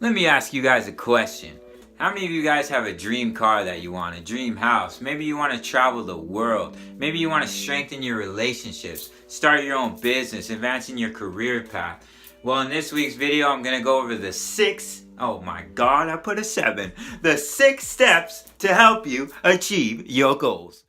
Let me ask you guys a question. How many of you guys have a dream car that you want, a dream house? Maybe you want to travel the world. Maybe you want to strengthen your relationships, start your own business, advance in your career path. Well, in this week's video, I'm going to go over the 6 steps to help you achieve your goals.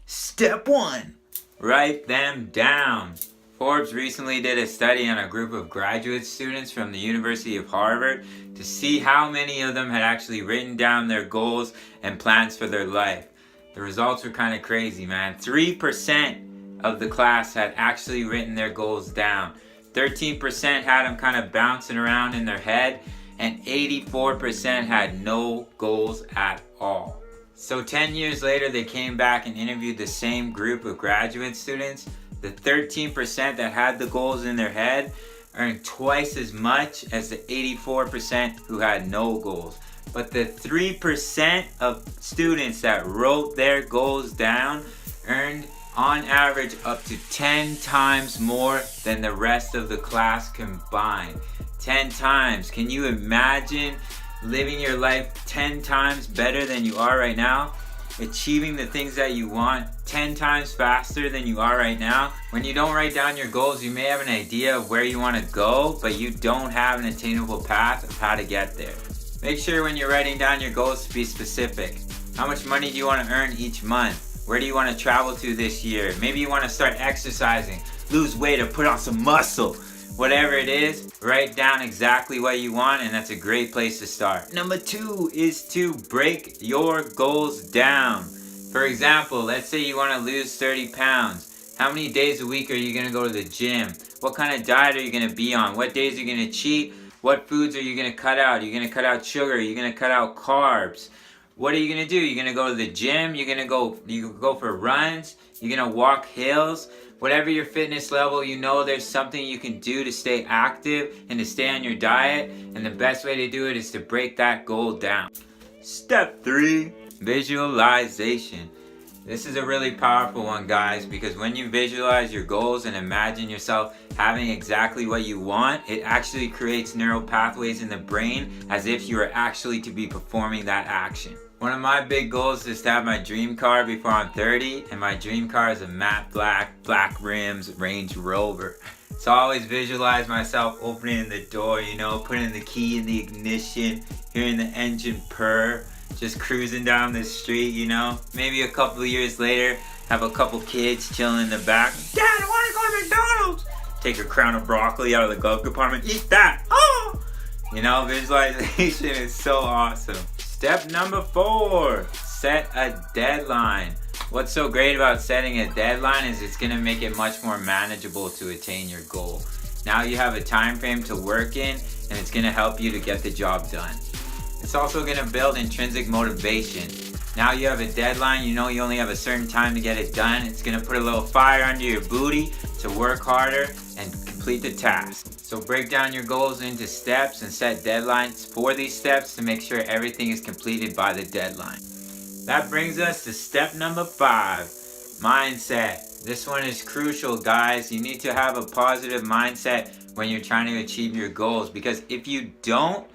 Step 1. Write them down. Forbes recently did a study on a group of graduate students from the University of Harvard to see how many of them had actually written down their goals and plans for their life. The results were kind of crazy, man. 3% of the class had actually written their goals down. 13% had them kind of bouncing around in their head, and 84% had no goals at all. So 10 years later, they came back and interviewed the same group of graduate students. The 13% that had the goals in their head earned twice as much as the 84% who had no goals. But the 3% of students that wrote their goals down earned on average up to 10 times more than the rest of the class combined. 10 times. Can you imagine living your life 10 times better than you are right now? Achieving the things that you want 10 times faster than you are right now? When you don't write down your goals, you may have an idea of where you want to go, but you don't have an attainable path of how to get there. Make sure when you're writing down your goals to be specific. How much money do you want to earn each month? Where do you want to travel to this year? Maybe you want to start exercising, lose weight, or put on some muscle. Whatever it is, write down exactly what you want, and that's a great place to start. Number 2 is to break your goals down. For example, let's say you want to lose 30 pounds. How many days a week are you going to go to the gym? What kind of diet are you going to be on? What days are you going to cheat? What foods are you going to cut out? Are you going to cut out sugar? Are you going to cut out carbs? What are you going to do? You're going to go to the gym? You go for runs? You're going to walk hills? Whatever your fitness level, you know there's something you can do to stay active and to stay on your diet. And the best way to do it is to break that goal down. Step 3, visualization. This is a really powerful one, guys, because when you visualize your goals and imagine yourself having exactly what you want, it actually creates neural pathways in the brain as if you were actually to be performing that action. One of my big goals is to have my dream car before I'm 30, and my dream car is a matte black rims Range Rover. So I always visualize myself opening the door, putting the key in the ignition, hearing the engine purr, just cruising down the street, Maybe a couple of years later, have a couple kids chilling in the back. Dad, I want to go to McDonald's. Take a crown of broccoli out of the glove compartment. Eat that. Oh! Visualization is so awesome. Step number 4, set a deadline. What's so great about setting a deadline is it's going to make it much more manageable to attain your goal. Now you have a time frame to work in, and it's going to help you to get the job done. It's also going to build intrinsic motivation. Now you have a deadline, you only have a certain time to get it done. It's going to put a little fire under your booty to work harder and complete the task. So break down your goals into steps and set deadlines for these steps to make sure everything is completed by the deadline. That brings us to step number 5, mindset. This one is crucial, guys. You need to have a positive mindset when you're trying to achieve your goals, because if you don't,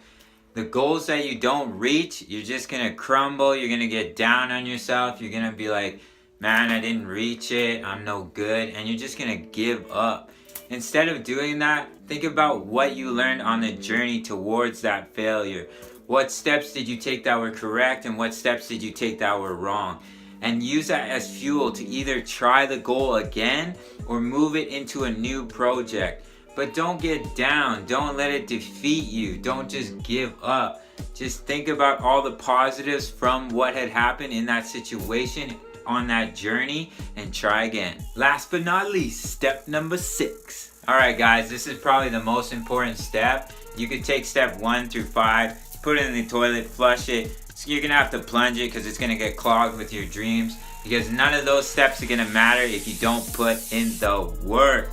the goals that you don't reach, you're just going to crumble. You're going to get down on yourself. You're going to be like, man, I didn't reach it. I'm no good. And you're just going to give up. Instead of doing that, think about what you learned on the journey towards that failure. What steps did you take that were correct, and what steps did you take that were wrong? And use that as fuel to either try the goal again or move it into a new project. But don't get down. Don't let it defeat you. Don't just give up. Just think about all the positives from what had happened in that situation on that journey and try again. Last but not least, step number 6. Alright guys, this is probably the most important step. You could take step 1 through 5, put it in the toilet, flush it. So you're going to have to plunge it because it's going to get clogged with your dreams, because none of those steps are going to matter if you don't put in the work.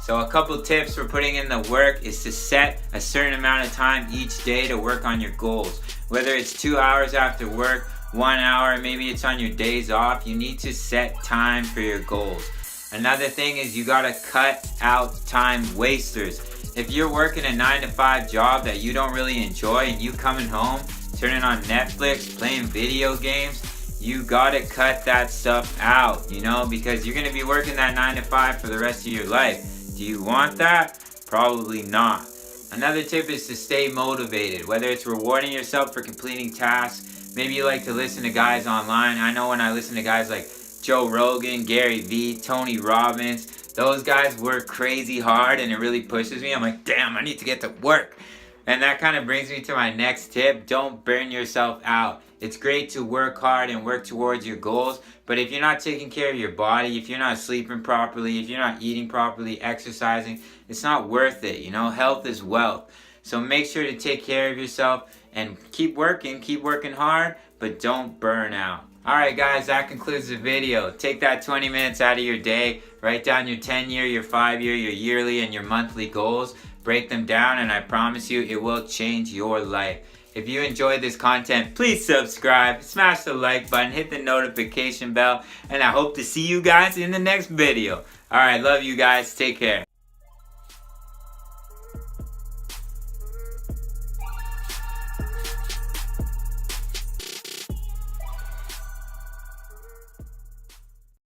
So a couple tips for putting in the work is to set a certain amount of time each day to work on your goals. Whether it's 2 hours after work, 1 hour, maybe it's on your days off, you need to set time for your goals. Another thing is you gotta cut out time wasters. If you're working a 9-to-5 job that you don't really enjoy and you coming home, turning on Netflix, playing video games, you gotta cut that stuff out, you know, because you're gonna be working that 9-to-5 for the rest of your life. Do you want that? Probably not. Another tip is to stay motivated, whether it's rewarding yourself for completing tasks. Maybe you like to listen to guys online. I know when I listen to guys like Joe Rogan, Gary Vee, Tony Robbins, those guys work crazy hard and it really pushes me. I'm like, damn, I need to get to work. And that kind of brings me to my next tip. Don't burn yourself out. It's great to work hard and work towards your goals, but if you're not taking care of your body, if you're not sleeping properly, if you're not eating properly, exercising, it's not worth it. You know, health is wealth. So make sure to take care of yourself and keep working hard, but don't burn out. Alright guys, that concludes the video. Take that 20 minutes out of your day, write down your 10-year, your 5-year, your yearly, and your monthly goals. Break them down and I promise you it will change your life. If you enjoyed this content, please subscribe, smash the like button, hit the notification bell, and I hope to see you guys in the next video. Alright, love you guys. Take care.